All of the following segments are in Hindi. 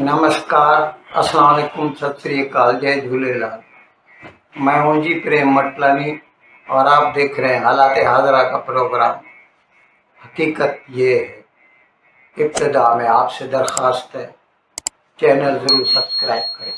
नमस्कार, अस्सलाम वालेकुम, सत श्री अकाल, जय झूलेलाल। मैं हूँ जी प्रेम मटलानी और आप देख रहे हैं हालात हाजरा का प्रोग्राम। हकीकत ये है, इब्तिदा में आपसे दरख्वास्त है, चैनल ज़रूर सब्सक्राइब करें।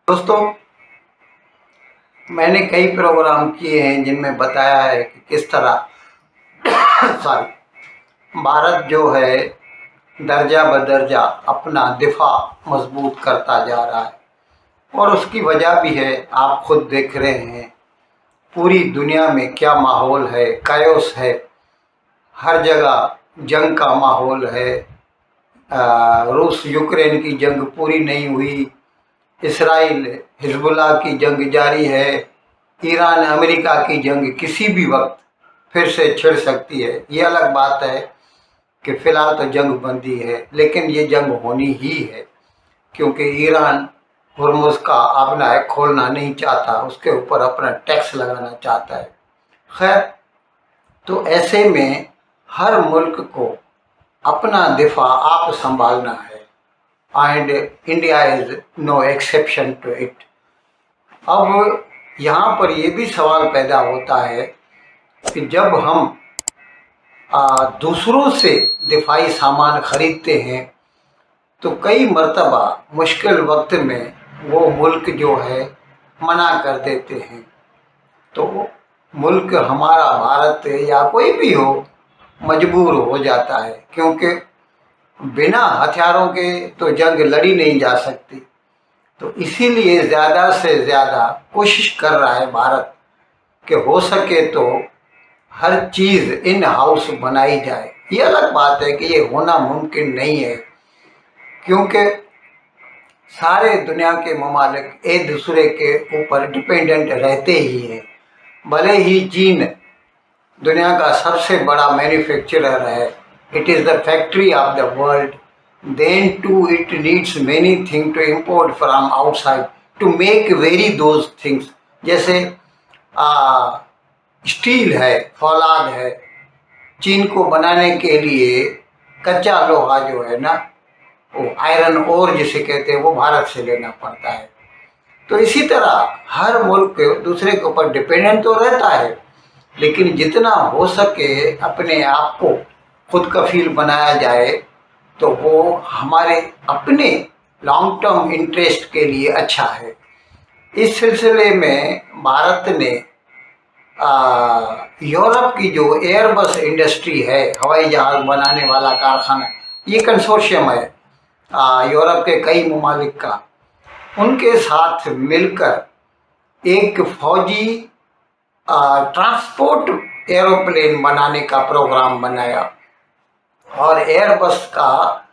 दोस्तों, मैंने कई प्रोग्राम किए हैं जिनमें बताया है कि किस तरह भारत जो है दर्जा बदर्जा अपना दिफा मजबूत करता जा रहा है और उसकी वजह भी है। आप खुद देख रहे हैं पूरी दुनिया में क्या माहौल है, कायोस है, हर जगह जंग का माहौल है। रूस यूक्रेन की जंग पूरी नहीं हुई, इसराइल हिजबुल्लाह की जंग जारी है, ईरान अमेरिका की जंग किसी भी वक्त फिर से छिड़ सकती है। ये अलग बात है कि फ़िलहाल तो जंग बंदी है, लेकिन ये जंग होनी ही है क्योंकि ईरान हुर्मुज़ का अपना है खोलना नहीं चाहता, उसके ऊपर अपना टैक्स लगाना चाहता है। खैर, तो ऐसे में हर मुल्क को अपना दिफा आप संभालना है and India is no exception to it. अब यहाँ पर ये भी सवाल पैदा होता है कि जब हम दूसरों से दिफाई सामान खरीदते हैं तो कई मर्तबा मुश्किल वक्त में वो मुल्क जो है मना कर देते हैं। तो मुल्क हमारा भारत या कोई भी हो मजबूर हो जाता है क्योंकि बिना हथियारों के तो जंग लड़ी नहीं जा सकती। तो इसीलिए ज़्यादा से ज़्यादा कोशिश कर रहा है भारत कि हो सके तो हर चीज़ इन हाउस बनाई जाए। ये अलग बात है कि ये होना मुमकिन नहीं है क्योंकि सारे दुनिया के ममालिक एक दूसरे के ऊपर डिपेंडेंट रहते ही हैं। भले ही चीन दुनिया का सबसे बड़ा मैन्युफैक्चरर है, it is the factory of the world, then too it needs many things to import from outside to make very those things। जैसे स्टील है, फौलाद है, चीन को बनाने के लिए कच्चा लोहा जो है ना, वो आयरन ओर जिसे कहते हैं, वो भारत से लेना पड़ता है। तो इसी तरह हर मुल्क दूसरे के ऊपर डिपेंडेंट तो रहता है, लेकिन जितना हो सके अपने आप को खुद कफील बनाया जाए तो वो हमारे अपने लॉन्ग टर्म इंटरेस्ट के लिए अच्छा है। इस सिलसिले में भारत ने यूरोप की जो एयरबस इंडस्ट्री है, हवाई जहाज़ बनाने वाला कारखाना, ये कंसोर्शियम है यूरोप के कई ममालिक का, उनके साथ मिलकर एक फौजी ट्रांसपोर्ट एरोप्लेन बनाने का प्रोग्राम बनाया और एयरबस का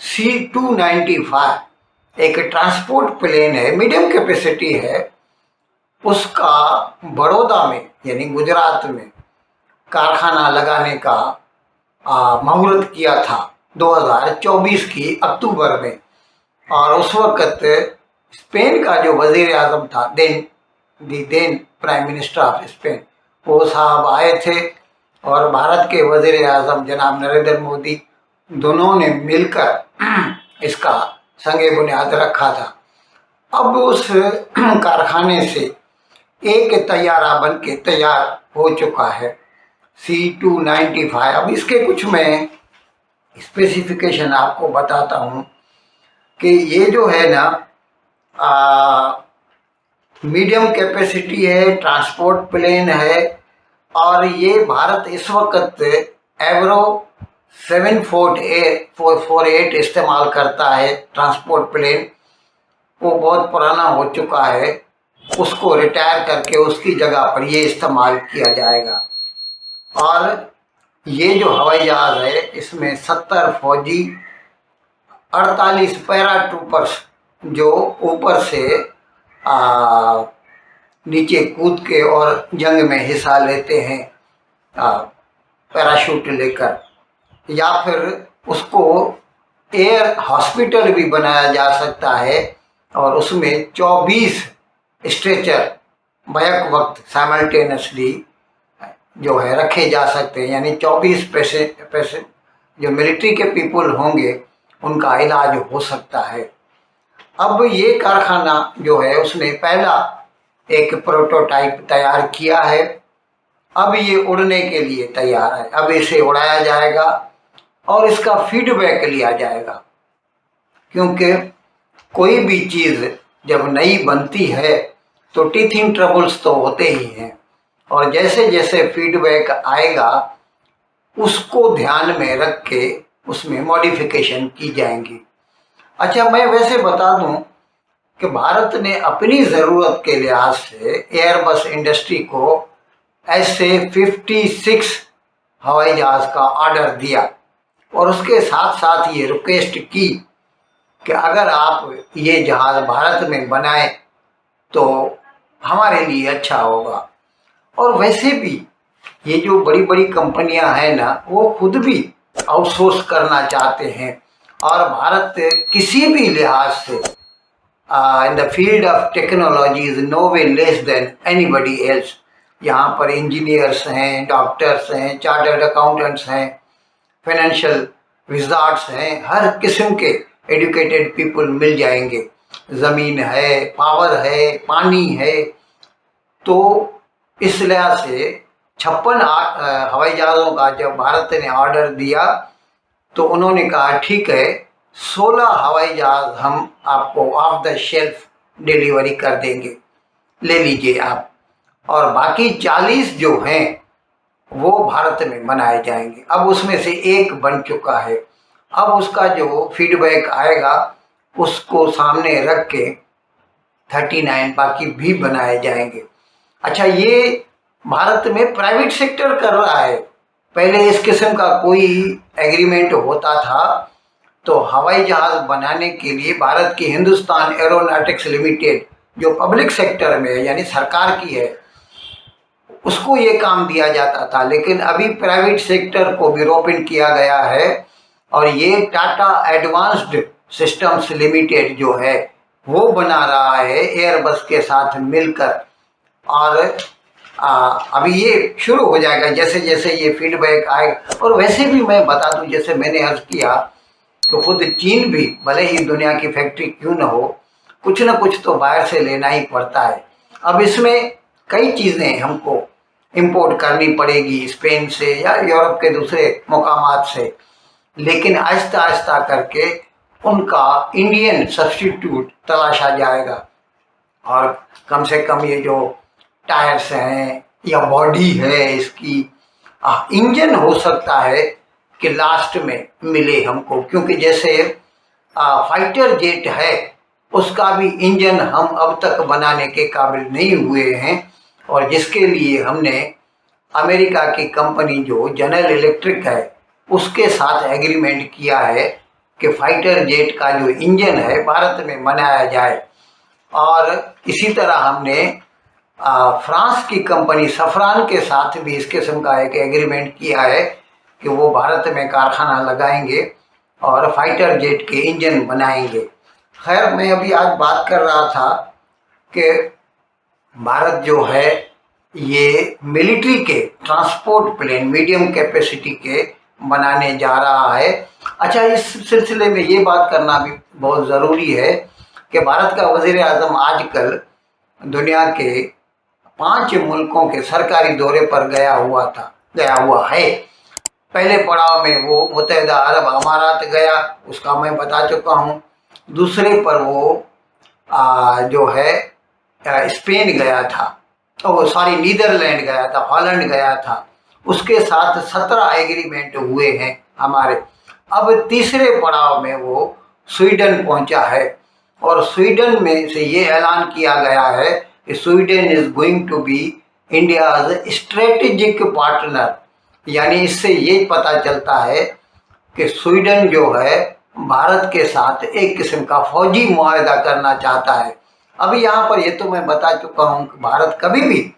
C295 एक ट्रांसपोर्ट प्लेन है, मीडियम कैपेसिटी है, उसका बड़ौदा में यानी गुजरात में कारखाना लगाने का मुहूर्त किया था 2024 की अक्टूबर में। और उस वक़्त स्पेन का जो वज़ीर आज़म था, then prime minister of Spain, वो साहब आए थे और भारत के वज़ीर आज़म जनाब नरेंद्र मोदी, दोनों ने मिलकर इसका संगे बुनियाद रखा था। अब उस कारखाने से एक तैयारा बन के तैयार हो चुका है C295। अब इसके कुछ मैं स्पेसिफिकेशन आपको बताता हूँ कि ये जो है ना मीडियम कैपेसिटी है, ट्रांसपोर्ट प्लेन है और ये भारत इस वक्त एवरो 748 इस्तेमाल करता है। ट्रांसपोर्ट प्लेन वो बहुत पुराना हो चुका है, उसको रिटायर करके उसकी जगह पर ये इस्तेमाल किया जाएगा। और ये जो हवाई जहाज़ है इसमें 70 फौजी, 48 पैराट्रूपर्स जो ऊपर से नीचे कूद के और जंग में हिस्सा लेते हैं पैराशूट लेकर, या फिर उसको एयर हॉस्पिटल भी बनाया जा सकता है और उसमें 24 स्ट्रेचर बैक वक्त साइमल्टेनियसली जो है रखे जा सकते हैं, यानी 24 जो मिलिट्री के पीपल होंगे उनका इलाज हो सकता है। अब ये कारखाना जो है उसने पहला एक प्रोटोटाइप तैयार किया है। अब ये उड़ने के लिए तैयार है। अब इसे उड़ाया जाएगा और इसका फीडबैक लिया जाएगा, क्योंकि कोई भी चीज़ जब नई बनती है तो टीथिंग ट्रबल्स तो होते ही हैं, और जैसे जैसे फीडबैक आएगा उसको ध्यान में रख के उसमें मॉडिफिकेशन की जाएंगी। अच्छा, मैं वैसे बता दूं कि भारत ने अपनी ज़रूरत के लिहाज से एयरबस इंडस्ट्री को ऐसे 56 हवाई जहाज़ का ऑर्डर दिया, और उसके साथ साथ ये रिक्वेस्ट की कि अगर आप ये जहाज़ भारत में बनाएं तो हमारे लिए अच्छा होगा। और वैसे भी ये जो बड़ी बड़ी कंपनियां हैं ना, वो खुद भी आउटसोर्स करना चाहते हैं, और भारत किसी भी लिहाज से in the field of technology is no way less than anybody else। यहाँ पर इंजीनियर्स हैं, डॉक्टर्स हैं, चार्टर्ड अकाउंटेंट्स हैं, फाइनेंशियल विजार्ड्स हैं, हर किस्म के एजुकेटेड पीपल मिल जाएंगे। ज़मीन है, पावर है, पानी है। तो इस लिहाज से 56 हवाई जहाज़ों का जब भारत ने ऑर्डर दिया तो उन्होंने कहा ठीक है, 16 हवाई जहाज़ हम आपको ऑफ द शेल्फ डिलीवरी कर देंगे, ले लीजिए आप, और बाकी 40 जो हैं वो भारत में बनाए जाएंगे। अब उसमें से एक बन चुका है। अब उसका जो फीडबैक आएगा उसको सामने रख के 39 बाकी भी बनाए जाएंगे। अच्छा, ये भारत में प्राइवेट सेक्टर कर रहा है। पहले इस किस्म का कोई एग्रीमेंट होता था तो हवाई जहाज़ बनाने के लिए भारत की हिंदुस्तान एरोनॉटिक्स लिमिटेड जो पब्लिक सेक्टर में है, यानी सरकार की है, उसको ये काम दिया जाता था। लेकिन अभी प्राइवेट सेक्टर को भी रोप इन किया गया है, और ये टाटा एडवांस्ड सिस्टम्स लिमिटेड जो है वो बना रहा है एयरबस के साथ मिलकर। और अभी ये शुरू हो जाएगा जैसे जैसे ये फीडबैक आएगा। और वैसे भी मैं बता दूं, जैसे मैंने अर्ज किया, तो खुद चीन भी भले ही दुनिया की फैक्ट्री क्यों न हो, कुछ न कुछ तो बाहर से लेना ही पड़ता है। अब इसमें कई चीज़ें हमको इंपोर्ट करनी पड़ेगी स्पेन से या यूरोप के दूसरे मुकामात से, लेकिन आहिस्ता आहिस्ता करके उनका इंडियन सब्स्टिट्यूट तलाशा जाएगा। और कम से कम ये जो टायर्स हैं या बॉडी है इसकी, इंजन हो सकता है कि लास्ट में मिले हमको, क्योंकि जैसे फाइटर जेट है उसका भी इंजन हम अब तक बनाने के काबिल नहीं हुए हैं, और जिसके लिए हमने अमेरिका की कंपनी जो जनरल इलेक्ट्रिक है उसके साथ एग्रीमेंट किया है कि फाइटर जेट का जो इंजन है भारत में बनाया जाए। और इसी तरह हमने फ्रांस की कंपनी सफरान के साथ भी इस किस्म का एक एग्रीमेंट किया है कि वो भारत में कारखाना लगाएंगे और फाइटर जेट के इंजन बनाएंगे। खैर, मैं अभी आज बात कर रहा था कि भारत जो है ये मिलिट्री के ट्रांसपोर्ट प्लेन मीडियम कैपेसिटी के बनाने जा रहा है। अच्छा, इस सिलसिले में ये बात करना भी बहुत ज़रूरी है कि भारत का वज़ीर आज़म आजकल दुनिया के 5 मुल्कों के सरकारी दौरे पर गया हुआ है। पहले पड़ाव में वो मुत्तहिदा अरब अमारात गया, उसका मैं बता चुका हूँ। दूसरे पर वो जो है स्पेन गया था, सॉरी नीदरलैंड गया था, हॉलैंड गया था। उसके साथ 17 एग्रीमेंट हुए हैं हमारे। अब तीसरे पड़ाव में वो स्वीडन पहुंचा है, और स्वीडन में से ये ऐलान किया गया है कि Sweden is going to be India's strategic partner. यानी इससे ये पता चलता है कि स्वीडन जो है भारत के साथ एक किस्म का फौजी मुआहदा करना चाहता है। अभी यहाँ पर ये तो मैं बता चुका हूँ कि भारत कभी भी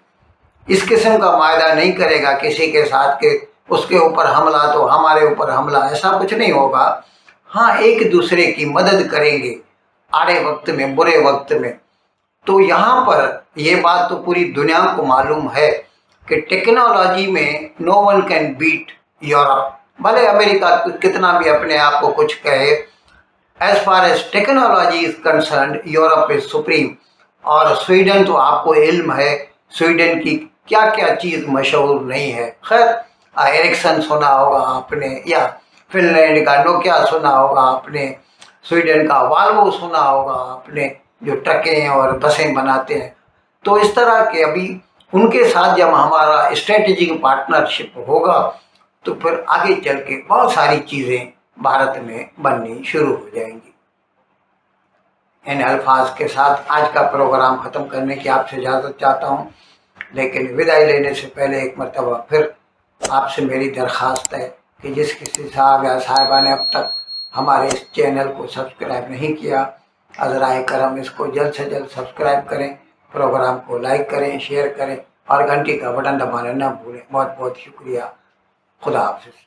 इस किस्म का मुआहदा नहीं करेगा किसी के साथ के उसके ऊपर हमला तो हमारे ऊपर हमला, ऐसा कुछ नहीं होगा। हाँ, एक दूसरे की मदद करेंगे आड़े वक्त में, बुरे वक्त में। तो यहाँ पर ये बात तो पूरी दुनिया को मालूम है कि टेक्नोलॉजी में no one can beat Europe. भले अमेरिका कितना भी अपने आप को कुछ कहे, as far as technology is concern Europe is supreme. और स्वीडन तो आपको इल्म है, स्वीडन की क्या क्या चीज़ मशहूर नहीं है। खैर, एरिक्सन सुना होगा आपने, या फिनलैंड का नोकिया सुना होगा आपने, स्वीडन का वाल्वो सुना होगा आपने, जो ट्रकें और बसें बनाते हैं। तो इस तरह के अभी उनके साथ जब हमारा स्ट्रेटेजिक पार्टनरशिप होगा तो फिर आगे चल के बहुत सारी चीज़ें भारत में बननी शुरू हो जाएंगी। इन अल्फाज के साथ आज का प्रोग्राम ख़त्म करने की आपसे इजाज़त चाहता हूँ, लेकिन विदाई लेने से पहले एक मरतबा फिर आपसे मेरी दरख्वास्त है कि जिस किसी साहब या साहिबा ने अब तक हमारे इस चैनल को सब्सक्राइब नहीं किया, अज़राए करम इसको जल्द से जल्द सब्सक्राइब करें, प्रोग्राम को लाइक करें, शेयर करें और घंटी का बटन दबाना न भूलें। बहुत बहुत शुक्रिया। खुदा हाफिज़।